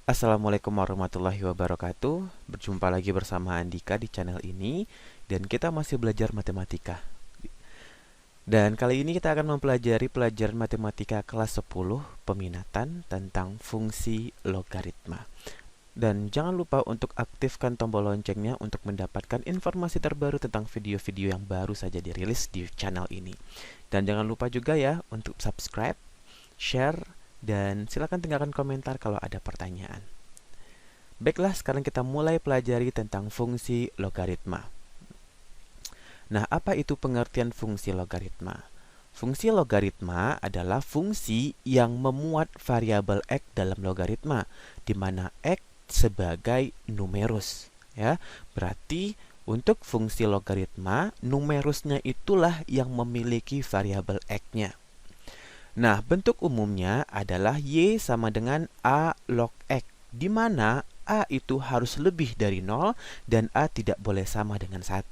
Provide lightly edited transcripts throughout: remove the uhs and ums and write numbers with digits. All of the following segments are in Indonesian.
Assalamualaikum warahmatullahi wabarakatuh. Berjumpa lagi bersama Andika di channel ini. Dan kita masih belajar matematika. Dan kali ini kita akan mempelajari pelajaran matematika kelas 10 peminatan tentang fungsi logaritma. Dan jangan lupa untuk aktifkan tombol loncengnya untuk mendapatkan informasi terbaru tentang video-video yang baru saja dirilis di channel ini. Dan jangan lupa juga ya untuk subscribe, share, dan silakan tinggalkan komentar kalau ada pertanyaan. Baiklah, sekarang kita mulai pelajari tentang fungsi logaritma. Nah, apa itu pengertian fungsi logaritma? Fungsi logaritma adalah fungsi yang memuat variabel x dalam logaritma, di mana x sebagai numerus. Ya, berarti untuk fungsi logaritma, numerusnya itulah yang memiliki variabel x-nya. Nah, bentuk umumnya adalah Y sama dengan A log X, di mana A itu harus lebih dari 0 dan A tidak boleh sama dengan 1.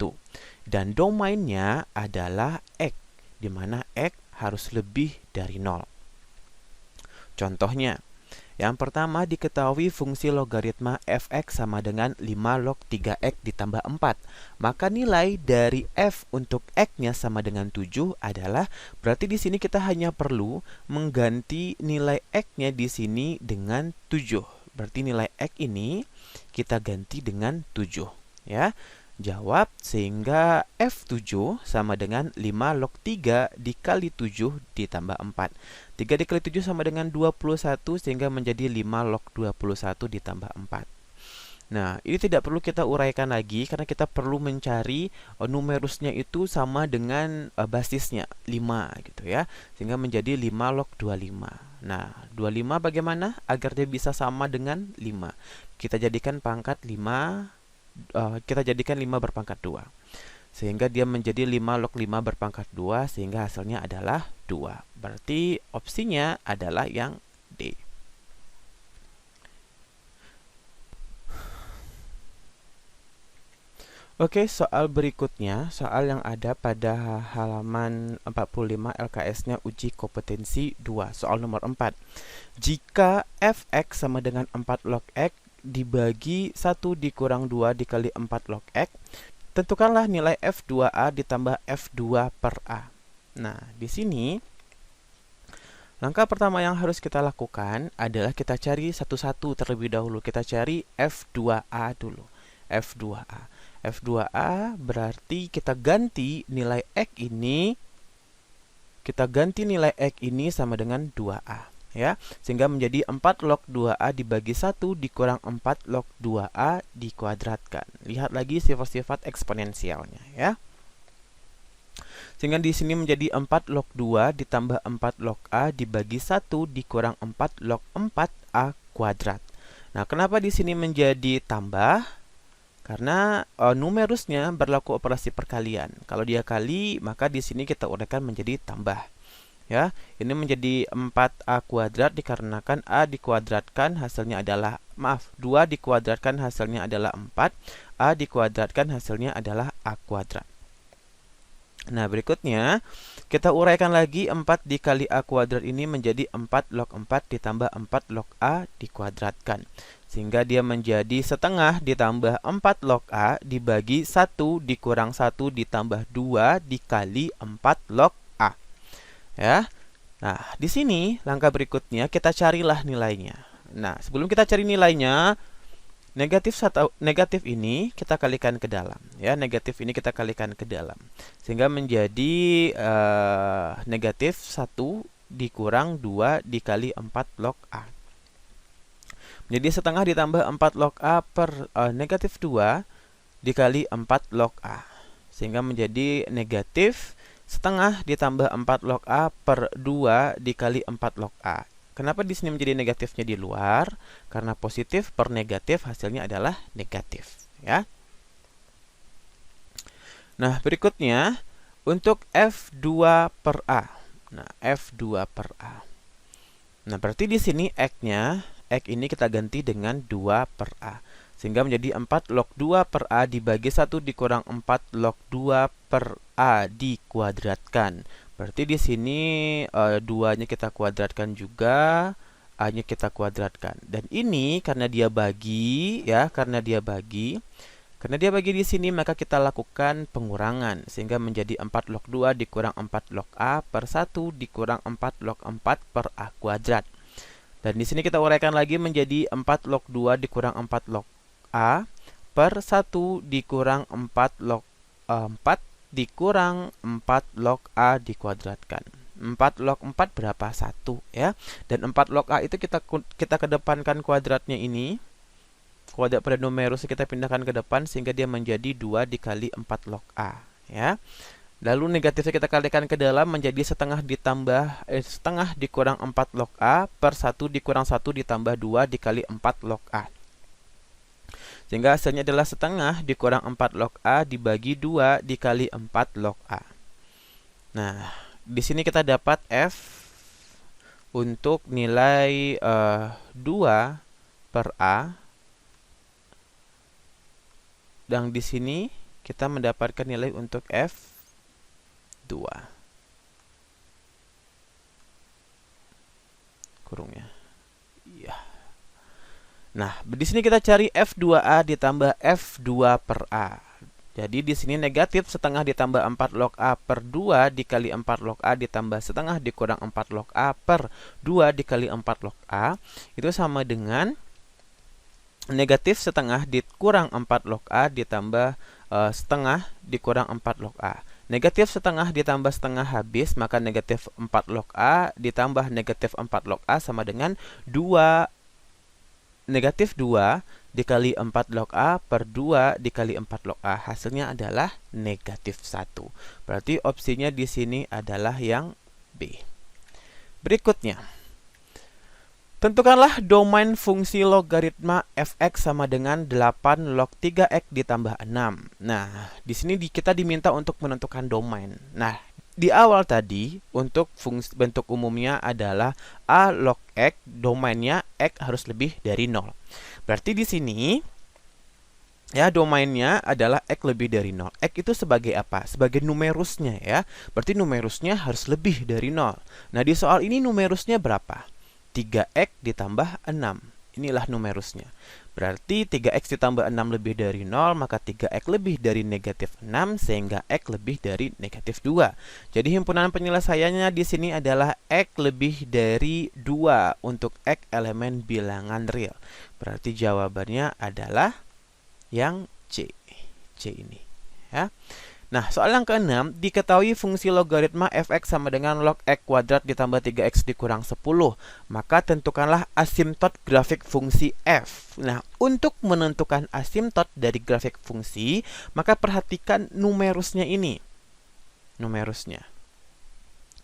Dan domainnya adalah X, di mana X harus lebih dari 0. Contohnya, yang pertama diketahui fungsi logaritma fx sama dengan 5 log 3x ditambah 4. Maka nilai dari f untuk x-nya sama dengan 7 adalah, berarti di sini kita hanya perlu mengganti nilai x-nya di sini dengan 7. Berarti nilai x ini kita ganti dengan 7, ya. Jawab, sehingga F7 sama dengan 5 log 3 dikali 7 ditambah 4. 3 dikali 7 sama dengan 21, sehingga menjadi 5 log 21 ditambah 4. Nah, ini tidak perlu kita uraikan lagi, karena kita perlu mencari numerusnya itu sama dengan basisnya, 5 gitu ya. Sehingga menjadi 5 log 25. Nah, 25 bagaimana agar dia bisa sama dengan 5? Kita jadikan pangkat 5, kita jadikan 5 berpangkat 2. Sehingga dia menjadi 5 log 5 berpangkat 2, sehingga hasilnya adalah 2. Berarti opsinya adalah yang D. Oke, soal berikutnya, soal yang ada pada halaman 45 LKS-nya uji kompetensi 2, soal nomor 4. Jika fx sama dengan 4 log x dibagi 1 dikurang 2 dikali 4 log x, tentukanlah nilai f2a ditambah f2 per a. Nah, di sini langkah pertama yang harus kita lakukan adalah kita cari satu-satu terlebih dahulu. Kita cari f2a dulu. f2a. f2a berarti kita ganti nilai x ini, sama dengan 2a. Ya, sehingga menjadi 4 log 2a dibagi 1 dikurang 4 log 2a dikuadratkan. Lihat lagi sifat-sifat eksponensialnya ya. Sehingga di sini menjadi 4 log 2 ditambah 4 log a dibagi 1 dikurang 4 log 4a kuadrat. Nah, kenapa di sini menjadi tambah? Karena numerusnya berlaku operasi perkalian. Kalau dia kali, maka di sini kita uraikan menjadi tambah. Ya, ini menjadi 4a kuadrat dikarenakan a dikuadratkan hasilnya adalah, 2 dikuadratkan hasilnya adalah 4, a dikuadratkan hasilnya adalah a kuadrat. Nah, berikutnya kita uraikan lagi 4 dikali a kuadrat ini menjadi 4 log 4 ditambah 4 log a dikuadratkan. Sehingga dia menjadi setengah ditambah 4 log a dibagi 1 dikurang 1 ditambah 2 dikali 4 log a. Ya. Nah, di sini langkah berikutnya kita carilah nilainya. Nah, sebelum kita cari nilainya, negatif ini kita kalikan ke dalam. Ya, negatif ini kita kalikan ke dalam. Sehingga menjadi negatif 1 dikurang 2 dikali 4 log a. Menjadi setengah ditambah 4 log a per negatif 2 dikali 4 log a. Sehingga menjadi negatif setengah ditambah 4 log a per 2 dikali 4 log a. Kenapa di sini menjadi negatifnya di luar? Karena positif per negatif hasilnya adalah negatif. Ya. Nah, berikutnya untuk f2 per a. Nah, f2 per a. Nah, berarti di sini x-nya, x ini kita ganti dengan 2 per a. Sehingga menjadi 4 log 2 per a dibagi 1 dikurang 4 log 2 per a dikuadratkan. Berarti di sini 2-nya kita kuadratkan juga. A-nya kita kuadratkan. Dan ini karena dia bagi, ya, karena dia bagi di sini, maka kita lakukan pengurangan sehingga menjadi 4 log 2 dikurang 4 log A per 1 dikurang 4 log 4 per A kuadrat. Dan di sini kita uraikan lagi menjadi 4 log 2 dikurang 4 log A per 1 dikurang 4 log 4 dikurang 4 log A dikuadratkan. 4 log 4 berapa? 1, ya. Dan 4 log A itu kita kedepankan kuadratnya ini. Kuadrat pada numerusnya kita pindahkan ke depan sehingga dia menjadi 2 dikali 4 log A, ya. Lalu negatifnya kita kalikan ke dalam menjadi setengah ditambah setengah dikurang 4 log A per 1 dikurang 1 ditambah 2 dikali 4 log A. Sehingga hasilnya adalah setengah dikurang 4 log A dibagi 2 dikali 4 log A. Nah, di sini kita dapat F untuk nilai 2 per A. Dan di sini kita mendapatkan nilai untuk F2. Kurungnya. Iya. Nah, di sini kita cari F2A ditambah F2 per A. Jadi di sini negatif setengah ditambah 4 log A per 2 dikali 4 log A ditambah setengah dikurang 4 log A per 2 dikali 4 log A. Itu sama dengan negatif setengah dikurang 4 log A ditambah setengah dikurang 4 log A. Negatif setengah ditambah setengah habis, maka negatif 4 log A ditambah negatif 4 log A sama dengan 2 negatif 2 dikali 4 log A per 2 dikali 4 log A. Hasilnya adalah negatif 1. Berarti opsinya di sini adalah yang B. Berikutnya, tentukanlah domain fungsi logaritma fx sama dengan 8 log 3x ditambah 6. Nah, di sini kita diminta untuk menentukan domain. Nah, di awal tadi untuk fungsi bentuk umumnya adalah a log x, domainnya x harus lebih dari 0. Berarti di sini ya domainnya adalah x lebih dari 0. X itu sebagai apa? Sebagai numerusnya, ya. Berarti numerusnya harus lebih dari 0. Nah, di soal ini numerusnya berapa? 3x ditambah 6. Inilah numerusnya. Berarti 3x ditambah 6 lebih dari 0, maka 3x lebih dari negatif 6, sehingga x lebih dari negatif 2. Jadi himpunan penyelesaiannya di sini adalah x lebih dari 2 untuk x elemen bilangan real. Berarti jawabannya adalah yang C. C ini, ya. Nah, soal yang ke-6, diketahui fungsi logaritma fx sama dengan log x kuadrat ditambah 3x dikurang 10. Maka tentukanlah asimtot grafik fungsi f. Nah, untuk menentukan asimtot dari grafik fungsi, maka perhatikan numerusnya ini. Numerusnya.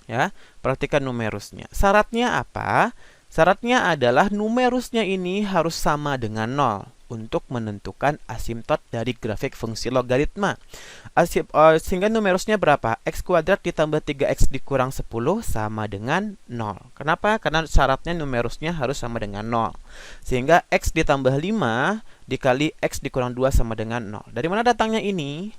Ya, perhatikan numerusnya. Syaratnya apa? Syaratnya adalah numerusnya ini harus sama dengan 0 untuk menentukan asimtot dari grafik fungsi logaritma. Sehingga numerusnya berapa? X kuadrat ditambah 3x dikurang 10 sama dengan 0. Kenapa? Karena syaratnya numerusnya harus sama dengan 0. Sehingga x ditambah 5 dikali x dikurang 2 sama dengan 0. Dari mana datangnya ini?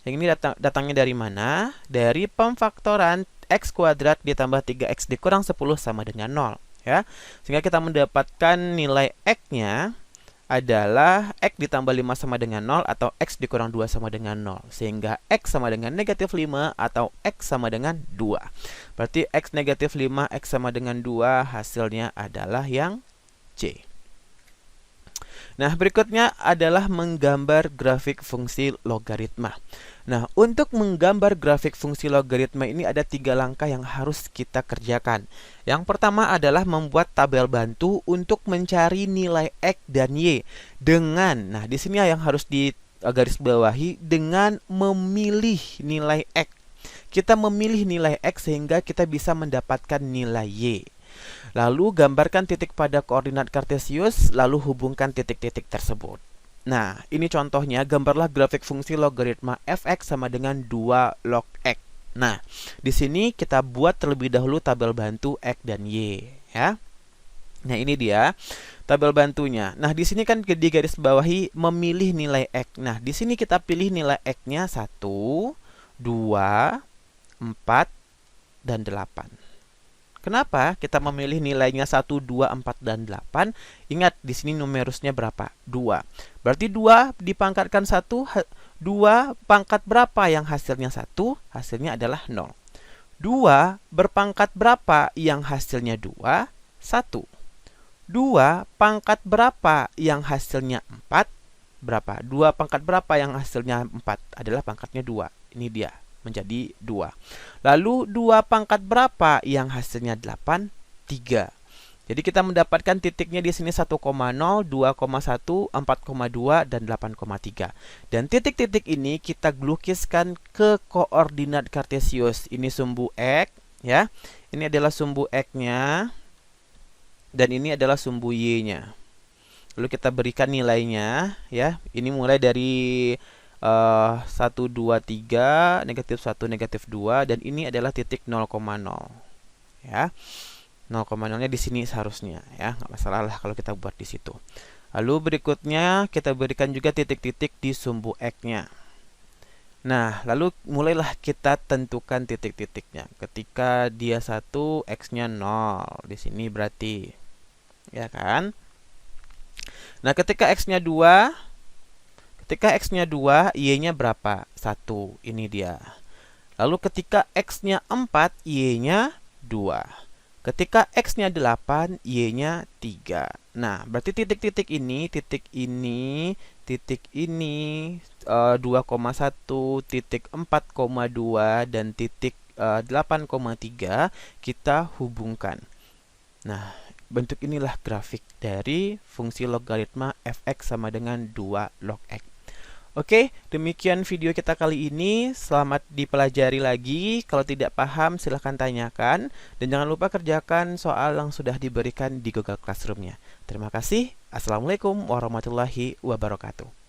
Yang ini datangnya dari mana? Dari pemfaktoran x kuadrat ditambah 3x dikurang 10 sama dengan 0. Ya. Sehingga kita mendapatkan nilai x-nya adalah x ditambah 5 sama dengan 0 atau x dikurang 2 sama dengan 0. Sehingga x sama dengan negatif 5 atau x sama dengan 2. Berarti x negatif 5, x sama dengan 2, hasilnya adalah yang C. Nah, berikutnya adalah menggambar grafik fungsi logaritma. Nah, untuk menggambar grafik fungsi logaritma ini ada 3 langkah yang harus kita kerjakan. Yang pertama adalah membuat tabel bantu untuk mencari nilai X dan Y dengan, nah di sini yang harus digarisbawahi, dengan memilih nilai X. Kita memilih nilai X sehingga kita bisa mendapatkan nilai Y. Lalu gambarkan titik pada koordinat kartesius, lalu hubungkan titik-titik tersebut. Nah, ini contohnya, gambarlah grafik fungsi logaritma fx sama dengan 2 log x. Nah, di sini kita buat terlebih dahulu tabel bantu x dan y, ya. Nah, ini dia tabel bantunya. Nah, di sini kan di garis bawahi memilih nilai x. Nah, di sini kita pilih nilai x-nya 1, 2, 4, dan 8. Kenapa kita memilih nilainya 1, 2, 4, dan 8? Ingat, di sini numerusnya berapa? 2. Berarti 2 dipangkatkan 1, 2 pangkat berapa yang hasilnya 1? Hasilnya adalah 0. 2 berpangkat berapa yang hasilnya 2? 1. 2 pangkat berapa yang hasilnya 4? Berapa? 2 pangkat berapa yang hasilnya 4? Adalah pangkatnya 2. Ini dia. Menjadi 2. Lalu 2 pangkat berapa yang hasilnya 8? 3. Jadi kita mendapatkan titiknya di sini 1,0, 2,1, 4,2, dan 8,3. Dan titik-titik ini kita lukiskan ke koordinat kartesius. Ini sumbu X, ya. Ini adalah sumbu X-nya, dan ini adalah sumbu Y-nya. Lalu kita berikan nilainya, ya. Ini mulai dari 1, 2, 3, negatif 1, negatif 2, dan ini adalah titik 0,0, ya. 0,0-nya di sini seharusnya, ya, nggak masalah lah kalau kita buat di situ. Lalu berikutnya kita berikan juga titik-titik di sumbu X-nya. Nah, lalu mulailah kita tentukan titik-titiknya. Ketika dia 1, X-nya 0, di sini berarti, ya kan? Nah, ketika X-nya 2, Y-nya berapa? 1. Ini dia. Lalu ketika X-nya 4, Y-nya 2. Ketika X-nya 8, Y-nya 3. Nah, berarti titik-titik ini, 2,1, titik 4,2, dan titik 8,3 kita hubungkan. Nah, bentuk inilah grafik dari fungsi logaritma f(x) sama dengan 2 log x. Oke, demikian video kita kali ini. Selamat dipelajari lagi. Kalau tidak paham, silahkan tanyakan. Dan jangan lupa kerjakan soal yang sudah diberikan di Google Classroom-nya. Terima kasih. Assalamualaikum warahmatullahi wabarakatuh.